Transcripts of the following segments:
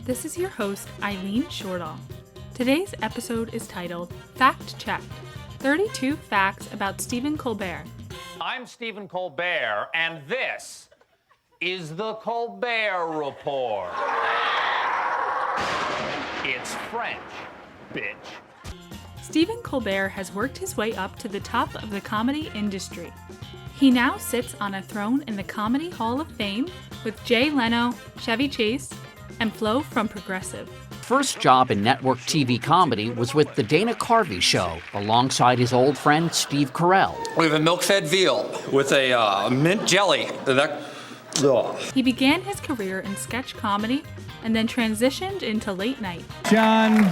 This is your host, Eileen Shortall. Today's episode is titled Fact Checked, 32 Facts About Stephen Colbert. I'm Stephen Colbert, and this is the Colbert Report. It's French, bitch. Stephen Colbert has worked his way up to the top of the comedy industry. He now sits on a throne in the Comedy Hall of Fame with Jay Leno, Chevy Chase, and Flo from Progressive. First job in network TV comedy was with The Dana Carvey Show, alongside his old friend Steve Carell. We have a milk-fed veal with a mint jelly. He began his career in sketch comedy and then transitioned into late night. John,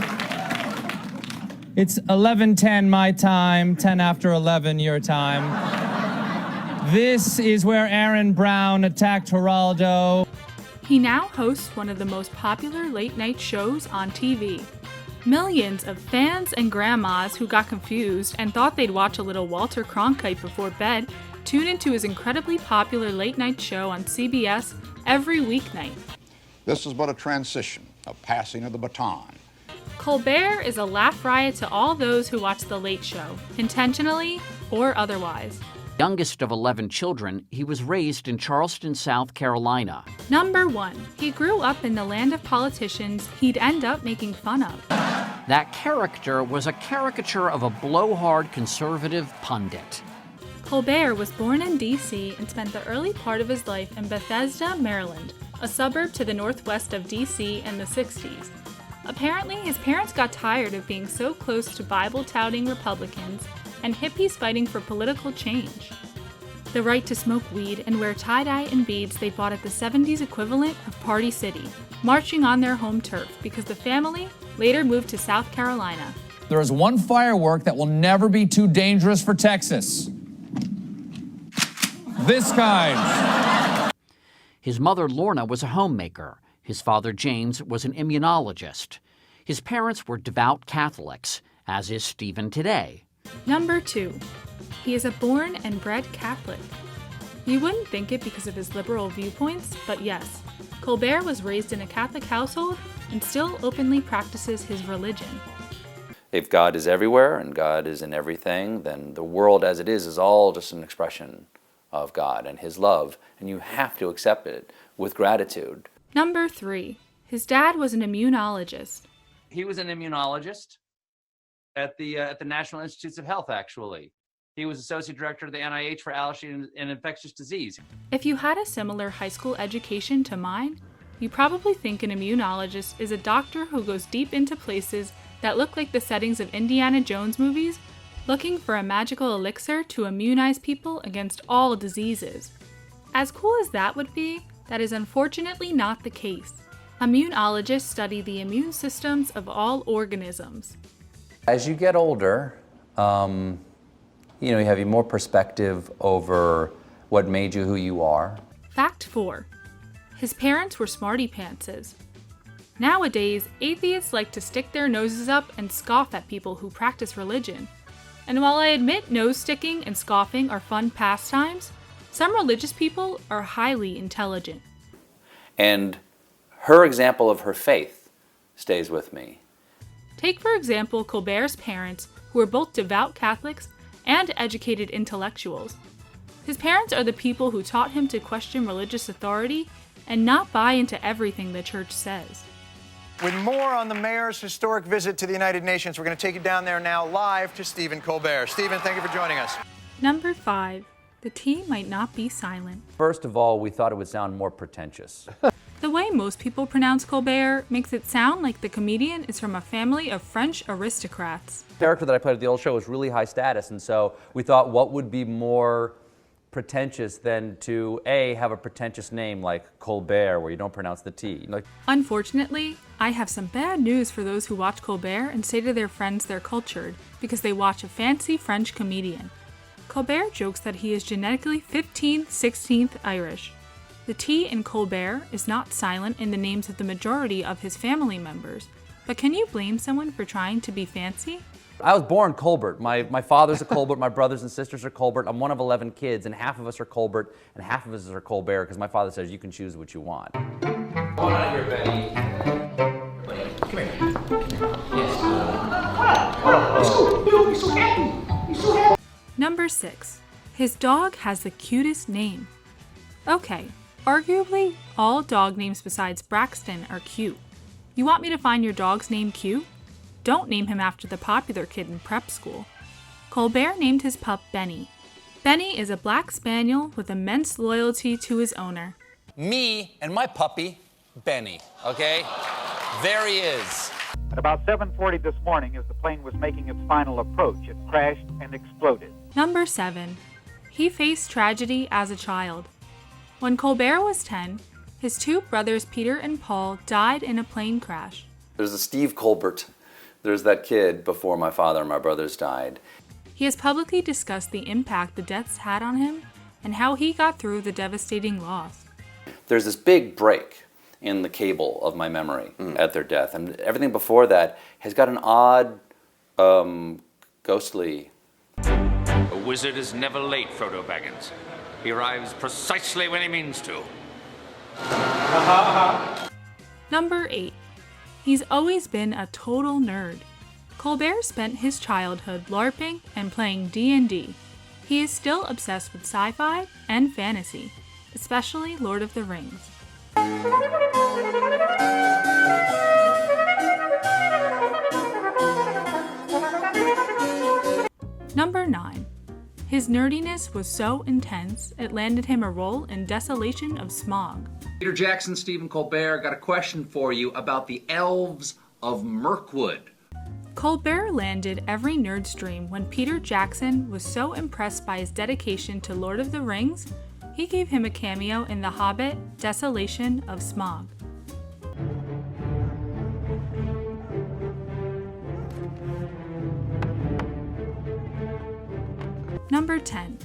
it's 11:10 my time, 10 after 11 your time. This is where Aaron Brown attacked Geraldo. He now hosts one of the most popular late-night shows on TV. Millions of fans and grandmas who got confused and thought they'd watch a little Walter Cronkite before bed tune into his incredibly popular late-night show on CBS every weeknight. This is but a transition, a passing of the baton. Colbert is a laugh riot to all those who watch The Late Show, intentionally or otherwise. Youngest of 11 children, he was raised in Charleston, South Carolina. Number 1. He grew up in the land of politicians he'd end up making fun of. That character was a caricature of a blowhard conservative pundit. Colbert was born in D.C. and spent the early part of his life in Bethesda, Maryland, a suburb to the northwest of D.C. in the 60s. Apparently, his parents got tired of being so close to Bible-touting Republicans and hippies fighting for political change. The right to smoke weed and wear tie-dye and beads they bought at the 70s equivalent of Party City, marching on their home turf because the family later moved to South Carolina. There is one firework that will never be too dangerous for Texas. This kind. His mother, Lorna, was a homemaker. His father, James, was an immunologist. His parents were devout Catholics, as is Stephen today. Number 2. He is a born and bred Catholic. You wouldn't think it because of his liberal viewpoints, but yes, Colbert was raised in a Catholic household and still openly practices his religion. If God is everywhere and God is in everything, then the world as it is all just an expression of God and His love, and you have to accept it with gratitude. Number 3. His dad was an immunologist. He was an immunologist at the National Institutes of Health, actually. He was associate director of the NIH for allergy and infectious disease. If you had a similar high school education to mine, you probably think an immunologist is a doctor who goes deep into places that look like the settings of Indiana Jones movies, looking for a magical elixir to immunize people against all diseases. As cool as that would be, that is unfortunately not the case. Immunologists study the immune systems of all organisms. As you get older, you have more perspective over what made you who you are. Fact 4. His parents were smarty pantses. Nowadays, atheists like to stick their noses up and scoff at people who practice religion. And while I admit nose sticking and scoffing are fun pastimes, some religious people are highly intelligent. And her example of her faith stays with me. Take, for example, Colbert's parents, who were both devout Catholics and educated intellectuals. His parents are the people who taught him to question religious authority and not buy into everything the church says. With more on the mayor's historic visit to the United Nations, we're going to take you down there now live to Stephen Colbert. Stephen, thank you for joining us. Number 5. The tea might not be silent. First of all, we thought it would sound more pretentious. The way most people pronounce Colbert makes it sound like the comedian is from a family of French aristocrats. The character that I played at the old show was really high status, and so we thought what would be more pretentious than to have a pretentious name like Colbert, where you don't pronounce the T. Like, Unfortunately, I have some bad news for those who watch Colbert and say to their friends they're cultured because they watch a fancy French comedian. Colbert jokes that he is genetically 15th, 16th Irish. The T in Colbert is not silent in the names of the majority of his family members, but can you blame someone for trying to be fancy? I was born Colbert. My father's a Colbert, my brothers and sisters are Colbert. I'm one of 11 kids, and half of us are Colbert, and half of us are Colbert, because my father says you can choose what you want. Come on out here, Betty. Come here. Yes. Number 6. His dog has the cutest name. Okay, arguably, all dog names besides Braxton are cute. You want me to find your dog's name cute? Don't name him after the popular kid in prep school. Colbert named his pup Benny. Benny is a black spaniel with immense loyalty to his owner. Me and my puppy, Benny, okay? There he is. At about 7:40 this morning, as the plane was making its final approach, it crashed and exploded. Number 7. He faced tragedy as a child. When Colbert was 10, his two brothers Peter and Paul died in a plane crash. There's a Steve Colbert. There's that kid before my father and my brothers died. He has publicly discussed the impact the deaths had on him and how he got through the devastating loss. There's this big break in the cable of my memory at their death, and everything before that has got an odd, ghostly. A wizard is never late, Frodo Baggins. He arrives precisely when he means to. Number 8. He's always been a total nerd. Colbert spent his childhood LARPing and playing D&D. He is still obsessed with sci-fi and fantasy, especially Lord of the Rings. Number 9. His nerdiness was so intense, it landed him a role in Desolation of Smog. Peter Jackson, Stephen Colbert, got a question for you about the elves of Mirkwood. Colbert landed every nerd's dream when Peter Jackson was so impressed by his dedication to Lord of the Rings, he gave him a cameo in The Hobbit, Desolation of Smog. Number 10.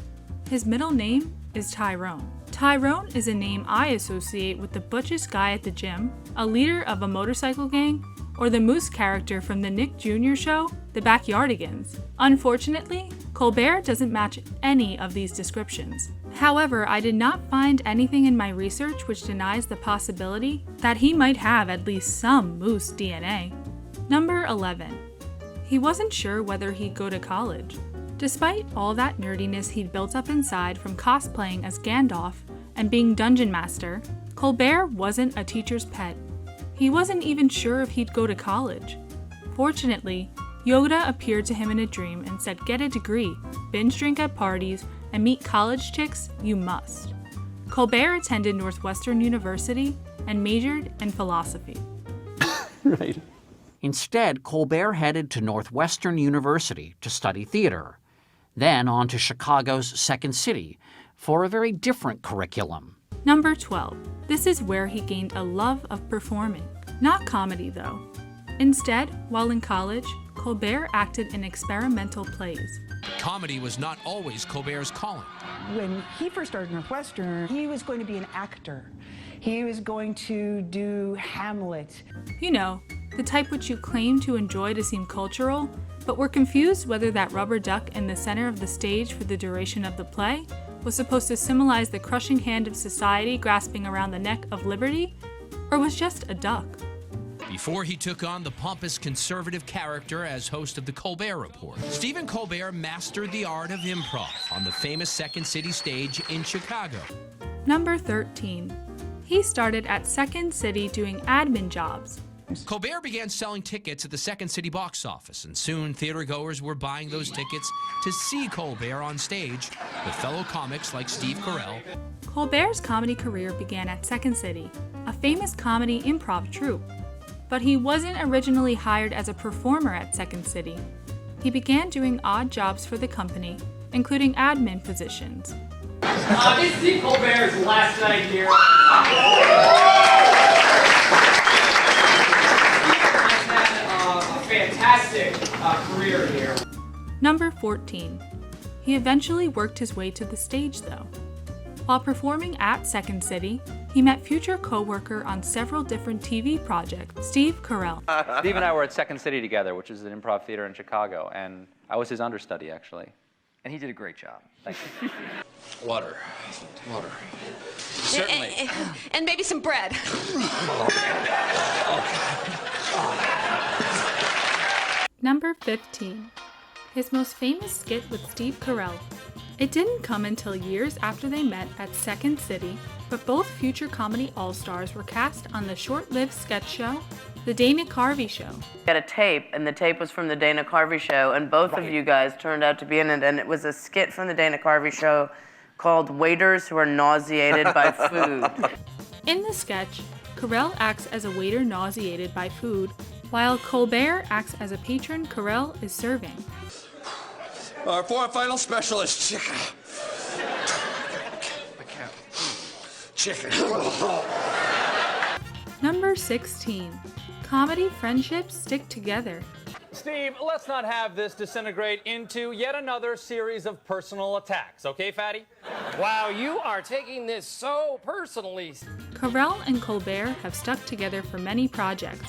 His middle name is Tyrone. Tyrone is a name I associate with the butchest guy at the gym, a leader of a motorcycle gang, or the moose character from the Nick Jr. show, The Backyardigans. Unfortunately, Colbert doesn't match any of these descriptions. However, I did not find anything in my research which denies the possibility that he might have at least some moose DNA. Number 11. He wasn't sure whether he'd go to college. Despite all that nerdiness he'd built up inside from cosplaying as Gandalf and being Dungeon Master, Colbert wasn't a teacher's pet. He wasn't even sure if he'd go to college. Fortunately, Yoda appeared to him in a dream and said, "Get a degree, binge drink at parties, and meet college chicks, you must." Colbert attended Northwestern University and majored in philosophy. Right. Instead, Colbert headed to Northwestern University to study theater, then on to Chicago's Second City for a very different curriculum. Number 12. This is where he gained a love of performing. Not comedy, though. Instead, while in college, Colbert acted in experimental plays. Comedy was not always Colbert's calling. When he first started Northwestern, he was going to be an actor. He was going to do Hamlet. You know, the type which you claim to enjoy to seem cultural, but were confused whether that rubber duck in the center of the stage for the duration of the play was supposed to symbolize the crushing hand of society grasping around the neck of liberty, or was just a duck. Before he took on the pompous conservative character as host of the Colbert Report, Stephen Colbert mastered the art of improv on the famous Second City stage in Chicago. Number 13. He started at Second City doing admin jobs. Colbert began selling tickets at the Second City box office, and soon theatergoers were buying those tickets to see Colbert on stage with fellow comics like Steve Carell. Colbert's comedy career began at Second City, a famous comedy improv troupe. But he wasn't originally hired as a performer at Second City. He began doing odd jobs for the company, including admin positions. It's Steve Colbert's last night here. He's had a fantastic career here. Number 14. He eventually worked his way to the stage, though. While performing at Second City, he met future co-worker on several different TV projects, Steve Carell. Steve and I were at Second City together, which is an improv theater in Chicago, and I was his understudy, actually. And he did a great job. Thank you. Water. Certainly. And maybe some bread. Number 15. His most famous skit with Steve Carell. It didn't come until years after they met at Second City, but both future comedy all-stars were cast on the short-lived sketch show, The Dana Carvey Show. We had a tape, and the tape was from The Dana Carvey Show, and both of you guys turned out to be in it, and it was a skit from The Dana Carvey Show called Waiters Who Are Nauseated by Food. In the sketch, Carell acts as a waiter nauseated by food, while Colbert acts as a patron Carell is serving. Our final specialist, chicken. Chicken. Number 16. Comedy friendships stick together. Steve, let's not have this disintegrate into yet another series of personal attacks, okay, Fatty? Wow, you are taking this so personally. Carell and Colbert have stuck together for many projects.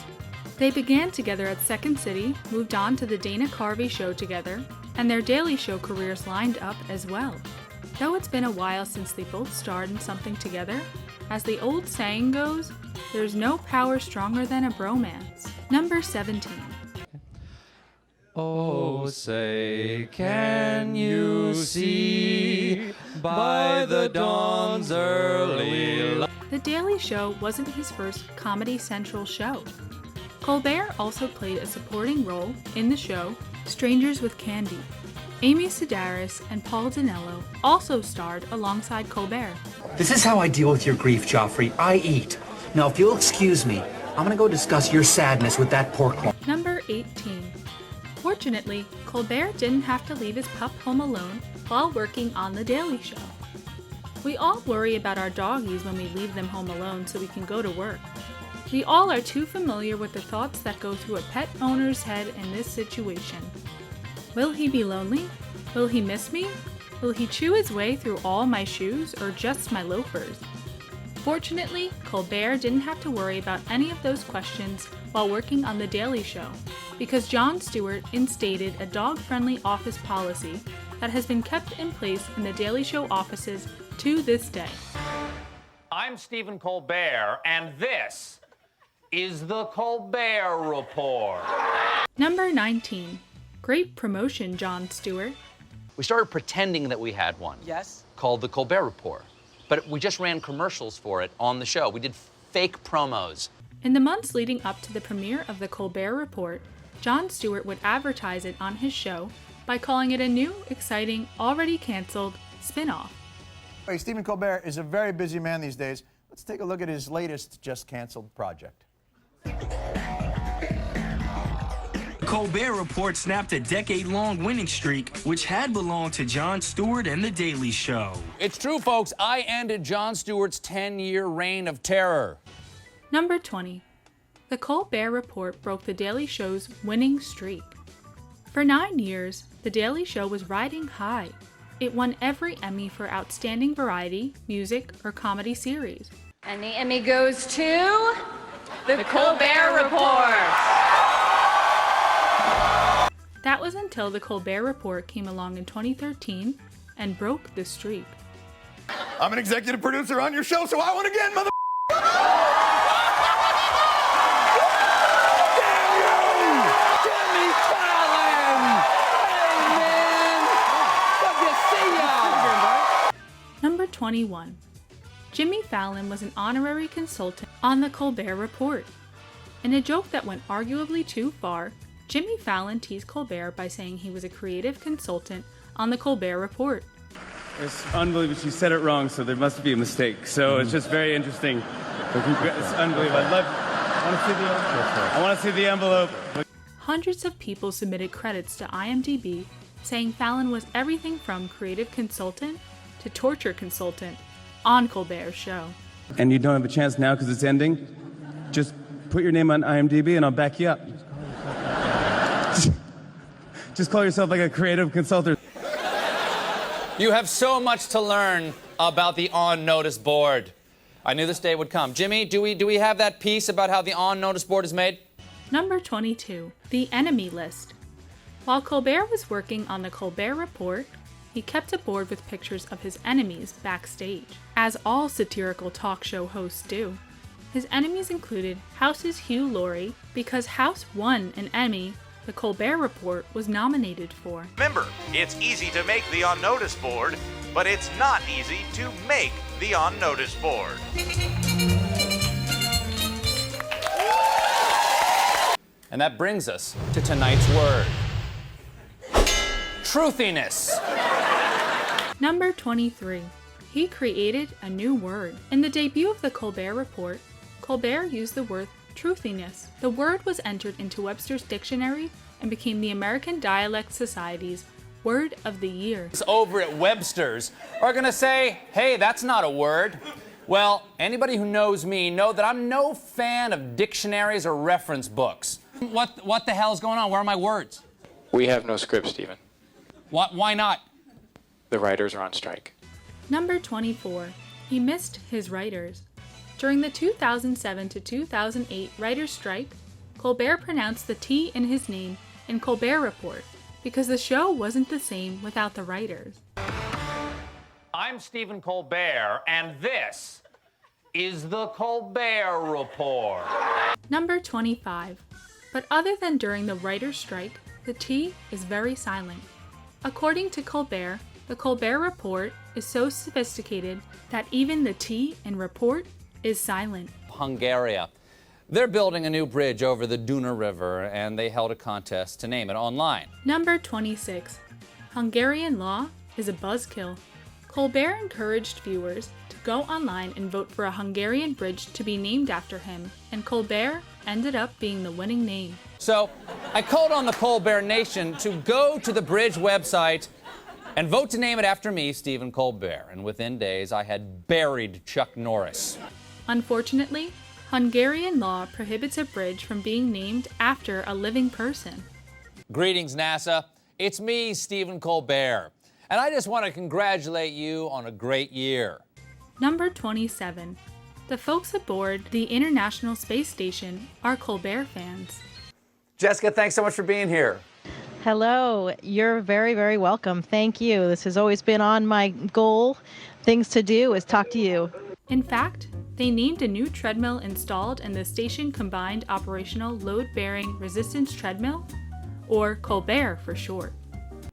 They began together at Second City, moved on to the Dana Carvey Show together, and their Daily Show careers lined up as well. Though it's been a while since they both starred in something together, as the old saying goes, there's no power stronger than a bromance. Number 17. Oh, say, can you see by the dawn's early light? The Daily Show wasn't his first Comedy Central show. Colbert also played a supporting role in the show Strangers with Candy. Amy Sedaris and Paul Dinello also starred alongside Colbert. This is how I deal with your grief, Joffrey. I eat. Now, if you'll excuse me, I'm gonna go discuss your sadness with that pork loin. Number 18. Fortunately, Colbert didn't have to leave his pup home alone while working on The Daily Show. We all worry about our doggies when we leave them home alone so we can go to work. We all are too familiar with the thoughts that go through a pet owner's head in this situation. Will he be lonely? Will he miss me? Will he chew his way through all my shoes or just my loafers? Fortunately, Colbert didn't have to worry about any of those questions while working on The Daily Show, because Jon Stewart instated a dog-friendly office policy that has been kept in place in The Daily Show offices to this day. I'm Stephen Colbert, and this is the Colbert Report. Number 19. Great promotion, Jon Stewart. We started pretending that we had one. Yes. Called the Colbert Report. But we just ran commercials for it on the show. We did fake promos. In the months leading up to the premiere of the Colbert Report, Jon Stewart would advertise it on his show by calling it a new, exciting, already canceled spin-off. Hey, Stephen Colbert is a very busy man these days. Let's take a look at his latest just canceled project. The Colbert Report snapped a decade-long winning streak, which had belonged to Jon Stewart and The Daily Show. It's true, folks. I ended Jon Stewart's 10-year reign of terror. Number 20. The Colbert Report broke The Daily Show's winning streak. For 9 years, The Daily Show was riding high. It won every Emmy for Outstanding Variety, Music, or Comedy Series. And the Emmy goes to the Colbert Report. That was until The Colbert Report came along in 2013 and broke the streak. I'm an executive producer on your show, so I won again, mother. Number 21. Jimmy Fallon was an honorary consultant on The Colbert Report. In a joke that went arguably too far, Jimmy Fallon teased Colbert by saying he was a creative consultant on The Colbert Report. It's unbelievable. She said it wrong, so there must be a mistake. So it's just very interesting. It's unbelievable. I want to see the envelope. Hundreds of people submitted credits to IMDb saying Fallon was everything from creative consultant to torture consultant on Colbert's show. And you don't have a chance now because it's ending? Just put your name on IMDb and I'll back you up. Just call yourself like a creative consultant. You have so much to learn about the on-notice board. I knew this day would come. Jimmy, do we have that piece about how the on-notice board is made? Number 22, the enemy list. While Colbert was working on the Colbert Report, he kept a board with pictures of his enemies backstage, as all satirical talk show hosts do. His enemies included House's Hugh Laurie, because House won an Emmy the Colbert Report was nominated for. Remember, it's easy to make the on-notice board, but it's not easy to make the on-notice board. And that brings us to tonight's word. Truthiness. Number 23. He created a new word. In the debut of the Colbert Report, Colbert used the word truthiness. The word was entered into Webster's dictionary and became the American Dialect Society's Word of the Year. Over at Webster's are gonna say, hey, that's not a word. Well, anybody who knows me know that I'm no fan of dictionaries or reference books. What the hell is going on? Where are my words? We have no script, Stephen. Why not? The writers are on strike. Number 24. He missed his writers. During the 2007 to 2008 writers' strike, Colbert pronounced the T in his name in Colbert Report because the show wasn't the same without the writers. I'm Stephen Colbert, and this is the Colbert Report. Number 25. But other than during the writers' strike, the T is very silent. According to Colbert, the Colbert Report is so sophisticated that even the T in report is silent. Hungarian. They're building a new bridge over the Duna River, and they held a contest to name it online. Number 26. Hungarian law is a buzzkill. Colbert encouraged viewers to go online and vote for a Hungarian bridge to be named after him, and Colbert ended up being the winning name. So I called on the Colbert Nation to go to the bridge website and vote to name it after me, Stephen Colbert. And within days, I had buried Chuck Norris. Unfortunately, Hungarian law prohibits a bridge from being named after a living person. Greetings, NASA. It's me, Stephen Colbert. And I just want to congratulate you on a great year. Number 27. The folks aboard the International Space Station are Colbert fans. Jessica, thanks so much for being here. Hello, you're very, very welcome. Thank you. This has always been on my goal. Things to do is talk to you. In fact, they named a new treadmill installed in the station combined operational load-bearing resistance treadmill, or Colbert for short.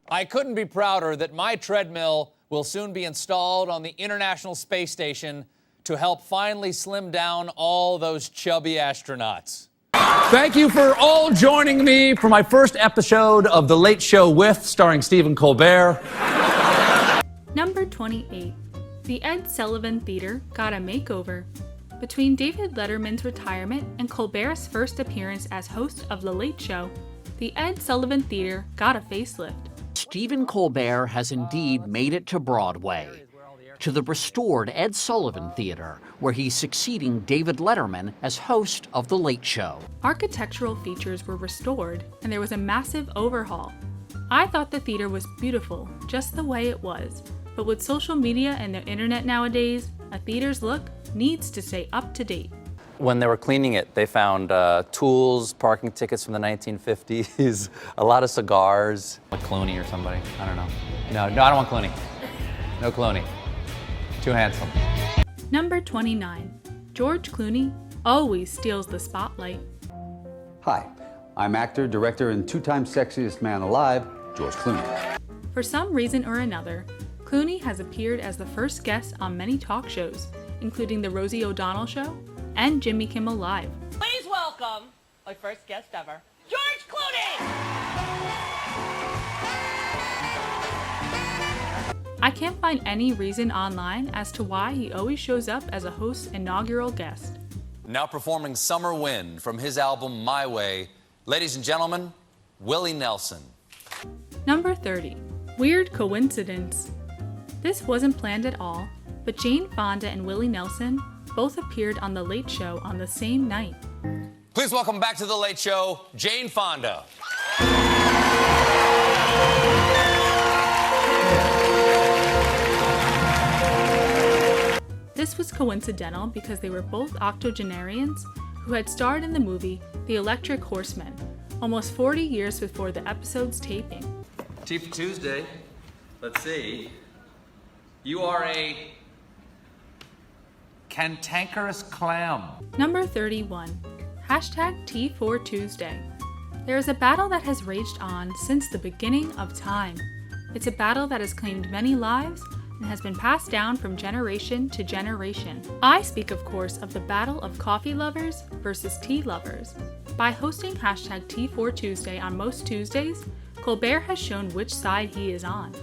I couldn't be prouder that my treadmill will soon be installed on the International Space Station to help finally slim down all those chubby astronauts. Thank you for all joining me for my first episode of The Late Show With, starring Stephen Colbert. Number 28. The Ed Sullivan Theater got a makeover. Between David Letterman's retirement and Colbert's first appearance as host of The Late Show, the Ed Sullivan Theater got a facelift. Stephen Colbert has indeed made it to Broadway, to the restored Ed Sullivan Theater, where he's succeeding David Letterman as host of The Late Show. Architectural features were restored, and there was a massive overhaul. I thought the theater was beautiful, just the way it was. But with social media and the internet nowadays, a theater's look needs to stay up to date. When they were cleaning it, they found tools, parking tickets from the 1950s, a lot of cigars. Like Clooney or somebody, I don't know. No, I don't want Clooney. No Clooney. Too handsome. Number 29. George Clooney always steals the spotlight. Hi, I'm actor, director, and two-time sexiest man alive, George Clooney. For some reason or another, Clooney has appeared as the first guest on many talk shows, including The Rosie O'Donnell Show and Jimmy Kimmel Live. Please welcome my first guest ever, George Clooney! I can't find any reason online as to why he always shows up as a host's inaugural guest. Now performing Summer Wind from his album My Way, ladies and gentlemen, Willie Nelson. Number 30. Weird coincidence. This wasn't planned at all, but Jane Fonda and Willie Nelson both appeared on The Late Show on the same night. Please welcome back to The Late Show, Jane Fonda. This was coincidental because they were both octogenarians who had starred in the movie The Electric Horseman, almost 40 years before the episode's taping. Tea for Tuesday. Let's see. You are a cantankerous clam. Number 31. Hashtag T4Tuesday. There is a battle that has raged on since the beginning of time. It's a battle that has claimed many lives and has been passed down from generation to generation. I speak, of course, of the battle of coffee lovers versus tea lovers. By hosting hashtag T4Tuesday on most Tuesdays, Colbert has shown which side he is on.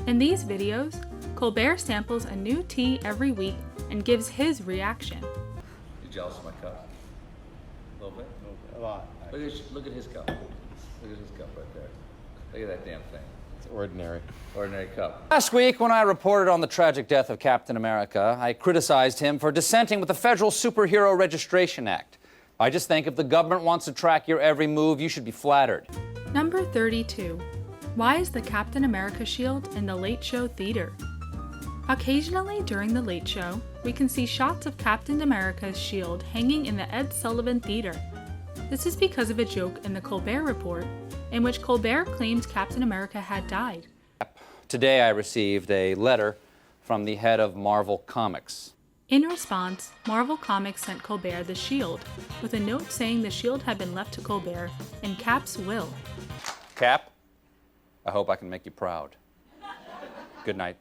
In these videos, Colbert samples a new tea every week and gives his reaction. You jealous of my cup? A little bit? A lot. Look at his cup. Look at his cup right there. Look at that damn thing. It's ordinary. Ordinary cup. Last week, when I reported on the tragic death of Captain America, I criticized him for dissenting with the Federal Superhero Registration Act. I just think if the government wants to track your every move, you should be flattered. Number 32. Why is the Captain America shield in the Late Show Theater? Occasionally during the Late Show, we can see shots of Captain America's shield hanging in the Ed Sullivan Theater. This is because of a joke in the Colbert Report, in which Colbert claimed Captain America had died. Today, I received a letter from the head of Marvel Comics. In response, Marvel Comics sent Colbert the shield, with a note saying the shield had been left to Colbert in Cap's will. Cap, I hope I can make you proud. Good night.